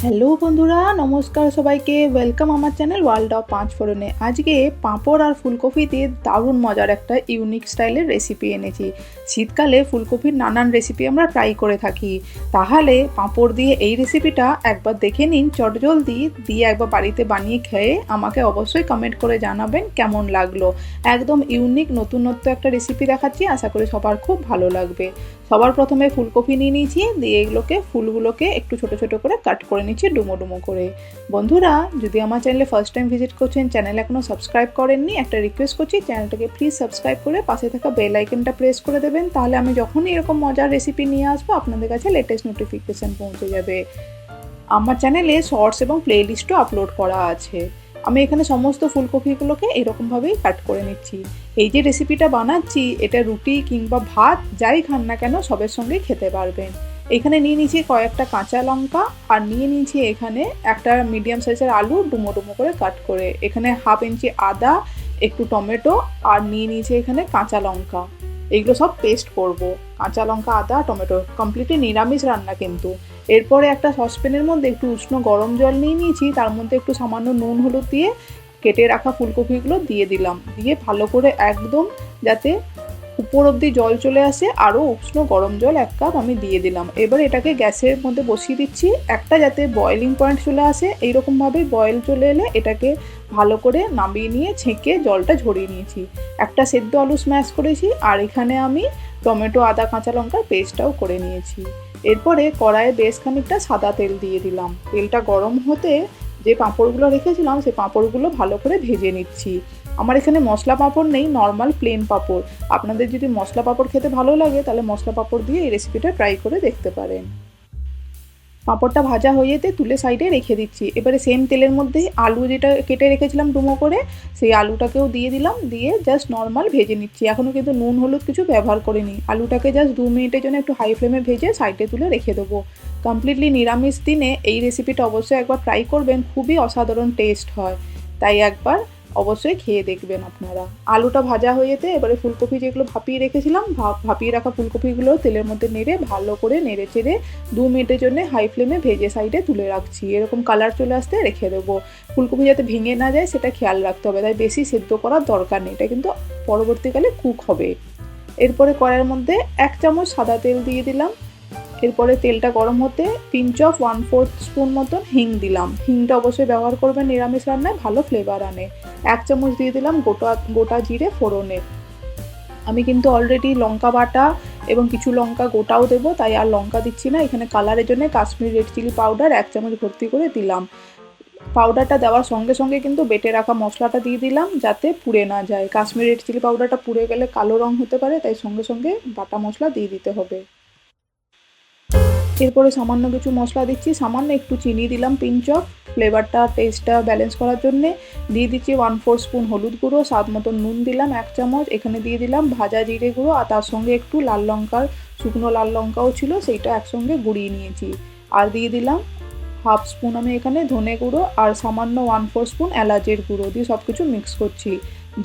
Hello বন্ধুরা, নমস্কার সবাইকে। ওয়েলকাম আমার চ্যানেল ওয়ার্ল্ড অফ পাঁচফোড়নে। আজকে পাঁপড় আর ফুলকপি দিয়ে দারুণ মজার একটা ইউনিক স্টাইলের রেসিপি এনেছি। শীতকালে ফুলকপির নানান রেসিপি আমরা ট্রাই করে থাকি, তাহলে পাঁপড় দিয়ে এই রেসিপিটা একবার দেখে নিন চটজলদি, দিয়ে একবার বাড়িতে বানিয়ে খেয়ে আমাকে অবশ্যই কমেন্ট করে জানাবেন কেমন লাগলো। একদম ইউনিক নতুনত্ব একটা রেসিপি দেখাচ্ছি, আশা করি সবার খুব ভালো লাগবে। সবার প্রথমে ফুলকপি নিয়ে নিয়েছি, দিয়ে ফুলগুলোকে একটু ছোট ছোট করে কাট করে নিচ্ছি ডুমো ডুমো করে। বন্ধুরা, যদি আমার চ্যানেলে ফার্স্ট টাইম ভিজিট করছেন, চ্যানেল এখনও সাবস্ক্রাইব করেননি, একটা রিকোয়েস্ট করছি চ্যানেলটাকে প্লিজ সাবস্ক্রাইব করে পাশে থাকা বেল আইকনটা প্রেস করে দেবেন, তাহলে আমি যখনই এরকম মজার রেসিপি নিয়ে আসবো আপনাদের কাছে লেটেস্ট নোটিফিকেশান পৌঁছে যাবে। আমার চ্যানেলে শর্টস এবং প্লেলিস্টও আপলোড করা আছে। আমি এখানে সমস্ত ফুলকপিগুলোকে এরকমভাবেই কাট করে নিচ্ছি। এই যে রেসিপিটা বানাচ্ছি, এটা রুটি কিংবা ভাত যাই খান না কেন সবের সঙ্গেই খেতে পারবেন। এখানে নিয়ে নিয়েছি কয়েকটা কাঁচা লঙ্কা, আর নিয়ে নিয়েছি এখানে একটা মিডিয়াম সাইজের আলু ডুমো ডুমো করে কাট করে, এখানে 1/2 ইঞ্চি আদা, একটু টমেটো, আর নিয়ে নিয়েছি এখানে কাঁচা লঙ্কা। এইগুলো সব পেস্ট করব। কাঁচা লঙ্কা, আদা, টমেটো, কমপ্লিটলি নিরামিষ রান্না কিন্তু। এরপরে একটা সসপ্যানের মধ্যে একটু উষ্ণ গরম জল নিয়ে নিয়েছি, তার মধ্যে একটু সামান্য নুন হলুদ দিয়ে কেটে রাখা ফুলকপিগুলো দিয়ে দিলাম, দিয়ে ভালো করে একদম যাতে উপর অবধি জল চলে আসে আরও উষ্ণ গরম জল 1 কাপ আমি দিয়ে দিলাম। এবার এটাকে গ্যাসের মধ্যে বসিয়ে দিচ্ছি, একটা যাতে বয়েলিং পয়েন্ট চলে আসে, এইরকমভাবে বয়েল চলে এলে এটাকে ভালো করে নামিয়ে নিয়ে ছেঁকে জলটা ঝরিয়ে নিয়েছি। একটা সেদ্ধ আলু স্ম্যাশ করেছি, আর এখানে আমি টমেটো, আদা, কাঁচা লঙ্কার পেস্টটাও করে নিয়েছি। এরপরে কড়াইয়ে বেশ খানিকটা সাদা তেল দিয়ে দিলাম। তেলটা গরম হতে যে পাঁপড়গুলো রেখেছিলাম সেই পাঁপড়গুলো ভালো করে ভেজে নিচ্ছি। আমার এখানে মশলা পাঁপড় নেই, নর্মাল প্লেন পাঁপড়। আপনাদের যদি মশলা পাঁপড় খেতে ভালো লাগে তাহলে মশলা পাঁপড় দিয়ে এই রেসিপিটা ট্রাই করে দেখতে পারেন। পাঁপড়টা ভাজা হয়ে যেতে তুলে সাইডে রেখে দিচ্ছি। এবারে সেম তেলের মধ্যে আলু যেটা কেটে রেখেছিলাম ডুমো করে, সেই আলুটাকেও দিয়ে দিলাম, দিয়ে জাস্ট নর্মাল ভেজে নিচ্ছি। এখনও কিন্তু নুন হলুদ কিছু ব্যবহার করিনি। আলুটাকে জাস্ট 2 মিনিটের জন্য একটু হাই ফ্লেমে ভেজে সাইডে তুলে রেখে দেবো। কমপ্লিটলি নিরামিষ দিনে এই রেসিপিটা অবশ্যই একবার ট্রাই করবেন, খুবই অসাধারণ টেস্ট হয়, তাই একবার অবশ্যই খেয়ে দেখবেন আপনারা। আলুটা ভাজা হয়ে যেতে এবারে ফুলকপি যেগুলো ভাপিয়ে রেখেছিলাম, ভাপিয়ে রাখা ফুলকপিগুলো তেলের মধ্যে নেড়ে ভালো করে নেড়ে চেড়ে 2 মিনিটের জন্য হাই ফ্লেমে ভেজে সাইডে তুলে রাখছি। এরকম কালার চলে আসতে রেখে দেবো। ফুলকপি যাতে ভেঙে না যায় সেটা খেয়াল রাখতে হবে, তাই বেশি সেদ্ধ করার দরকার নেই, এটা কিন্তু পরবর্তীকালে কুক হবে। এরপরে কড়াইয়ের মধ্যে 1 চামচ সাদা তেল দিয়ে দিলাম। এরপরে তেলটা গরম হতে পিঞ্চ অফ 1/4 স্পুন মতন হিং দিলাম। হিংটা অবশ্যই ব্যবহার করবেন নিরামিষ রান্নায়, ভালো ফ্লেভার আনে। 1 চামচ দিয়ে দিলাম গোটা জিরে ফোড়নে। আমি কিন্তু অলরেডি লঙ্কা বাটা এবং কিছু লঙ্কা গোটাও দেবো, তাই আর লঙ্কা দিচ্ছি না। এখানে কালারের জন্য কাশ্মীরি রেড চিলি পাউডার 1 চামচ ভর্তি করে দিলাম। পাউডারটা দেওয়ার সঙ্গে সঙ্গে কিন্তু বেটে রাখা মশলাটা দিয়ে দিলাম, যাতে পুড়ে না যায়। কাশ্মীরি রেড চিলি পাউডারটা পুড়ে গেলে কালো রং হতে পারে, তাই সঙ্গে সঙ্গে বাটা মশলা দিয়ে দিতে হবে। এরপরে সামান্য কিছু মশলা দিচ্ছি, সামান্য একটু চিনি দিলাম পিঞ্চ অফ, ফ্লেভারটা টেস্টটা ব্যালেন্স করার জন্যে। দিয়ে দিচ্ছি 1/4 স্পুন হলুদ গুঁড়ো, স্বাদ মতো নুন দিলাম 1 চামচ। এখানে দিয়ে দিলাম ভাজা জিরে গুঁড়ো, আর তার সঙ্গে একটু লাল লঙ্কার শুকনো লাল লঙ্কাও ছিল, সেইটা একসঙ্গে গুঁড়িয়ে নিয়েছি। আর দিয়ে দিলাম 1/2 স্পুন আমি এখানে ধনে গুঁড়ো, আর সামান্য 1/4 স্পুন এলাচের গুঁড়ো দিয়ে সব কিছু মিক্স করছি।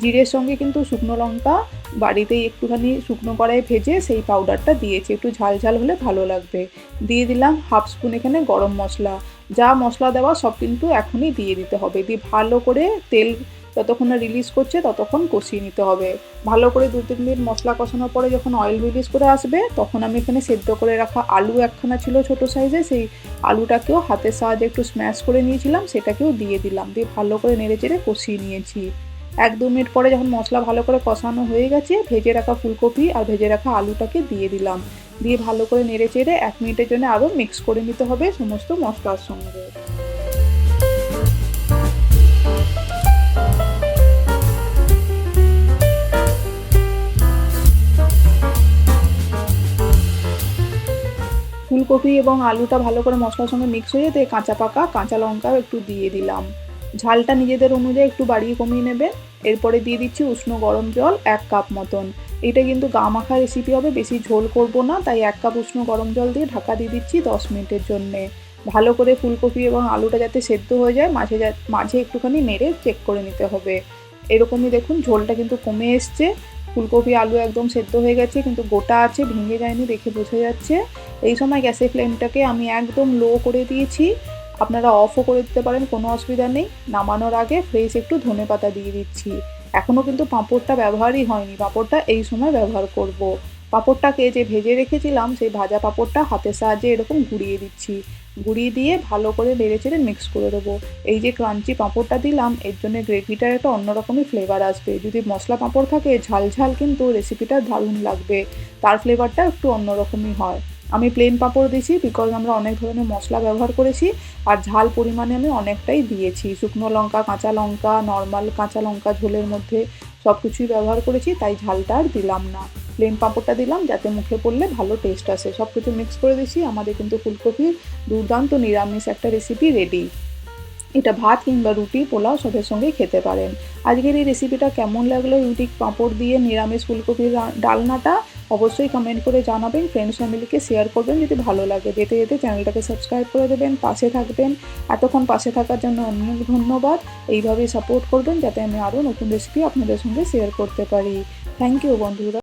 জিরের সঙ্গে কিন্তু শুকনো লঙ্কা বাড়িতেই একটুখানি শুকনো কড়াইয়ে ভেজে সেই পাউডারটা দিয়েছি, একটু ঝাল ঝাল হলে ভালো লাগবে। দিয়ে দিলাম 1/2 স্পুন এখানে গরম মশলা। যা মশলা দেওয়া সব কিন্তু এখনই দিয়ে দিতে হবে, দিয়ে ভালো করে তেল যতক্ষণ না রিলিজ করছে ততক্ষণ কষিয়ে নিতে হবে। ভালো করে 2-3 মিনিট মশলা কষানোর পরে যখন অয়েল রিলিজ করে আসবে, তখন আমি এখানে সেদ্ধ করে রাখা আলু 1খানা ছিল ছোটো সাইজে, সেই আলুটাকেও হাতের সাহায্যে একটু স্ম্যাশ করে নিয়েছিলাম, সেটাকেও দিয়ে দিলাম, দিয়ে ভালো করে নেড়ে চেড়ে কষিয়ে নিয়েছি। 1-2 মিনিট পরে যখন মশলা ভালো করে কষানো হয়ে গেছে, ভেজে রাখা ফুলকপি আর ভেজে রাখা আলুটাকে দিয়ে দিলাম, দিয়ে ভালো করে নেড়ে চেড়ে 1 মিনিটের জন্য আরও মিক্স করে নিতে হবে সমস্ত মশলার সঙ্গে। ফুলকপি এবং আলুটা ভালো করে মশলার সঙ্গে মিক্স হয়ে যেতে কাঁচা পাকা কাঁচা লঙ্কাও একটু দিয়ে দিলাম। ঝালটা নিজেদের অনুযায়ী একটু বাড়িয়ে কমিয়ে নেবে। এরপরে দিয়ে দিচ্ছি উষ্ণ গরম জল 1 কাপ মতন। এটা কিন্তু গা মাখা রেসিপি হবে, বেশি ঝোল করব না, তাই 1 কাপ উষ্ণ গরম জল দিয়ে ঢাকা দিয়ে দিচ্ছি 10 মিনিটের জন্যে। ভালো করে ফুলকপি এবং আলুটা যাতে সেদ্ধ হয়ে যায়, মাঝে একটুখানি নেড়ে চেক করে নিতে হবে। এরকমই দেখুন ঝোলটা কিন্তু কমে এসছে, ফুলকপি আলু একদম সেদ্ধ হয়ে গেছে, কিন্তু গোটা আছে, ভেঙে যায়নি, দেখে বোঝা যাচ্ছে। এই সময় গ্যাসের ফ্লেমটাকে আমি একদম লো করে দিয়েছি, আপনারা অফও করে দিতে পারেন, কোনো অসুবিধা নেই। নামানোর আগে ফ্রেশ একটু ধনেপাতা দিয়ে দিচ্ছি। এখনও কিন্তু পাঁপড়টা ব্যবহারই হয়নি, পাঁপড়টা এই সময় ব্যবহার করব। পাঁপড়টাকে যে ভেজে রেখেছিলাম সেই ভাজা পাঁপড়টা হাতের সাহায্যে এরকম ঘুরিয়ে দিচ্ছি। ঘুরিয়ে দিয়ে ভালো করে নেড়েচেড়ে মিক্স করে দেবো। এই যে ক্রাঞ্চি পাঁপড়টা দিলাম এর জন্য গ্রেভিটার একটা অন্যরকমই ফ্লেভার আসবে। যদি মশলা পাঁপড় থাকে ঝাল ঝাল কিন্তু রেসিপিটা দারুণ লাগবে, তার ফ্লেভারটা একটু অন্যরকমই হয়। আমি প্লেন পাঁপড় দিয়েছি বিকজ আমরা অনেক ধরনের মশলা ব্যবহার করেছি, আর ঝাল পরিমাণে আমি অনেকটাই দিয়েছি। শুকনো লঙ্কা, কাঁচা লঙ্কা, নর্মাল কাঁচা লঙ্কা ঝোলের মধ্যে সব কিছুই ব্যবহার করেছি, তাই ঝালটা আর দিলাম না। প্লেন পাঁপড়টা দিলাম যাতে মুখে পড়লে ভালো টেস্ট আসে। সব কিছু মিক্স করে দিয়েছি। আমাদের কিন্তু ফুলকপির দুর্দান্ত নিরামিষ একটা রেসিপি রেডি। এটা ভাত কিংবা রুটি, পোলাও সবের সঙ্গেই খেতে পারেন। আজকের এই রেসিপিটা কেমন লাগলো, ইউনিক পাঁপড় দিয়ে নিরামিষ ফুলকপির ডালনাটা, অবশ্যই কমেন্ট করে জানাবেন। ফ্রেন্ডস ফ্যামিলিকে শেয়ার করবেন যদি ভালো লাগে। যেতে যেতে চ্যানেলটাকে সাবস্ক্রাইব করে দেবেন, পাশে থাকবেন। এতক্ষণ পাশে থাকার জন্য অনেক ধন্যবাদ। এইভাবেই সাপোর্ট করবেন যাতে আমি আরও নতুন রেসিপি আপনাদের সঙ্গে শেয়ার করতে পারি। থ্যাংক ইউ বন্ধুরা।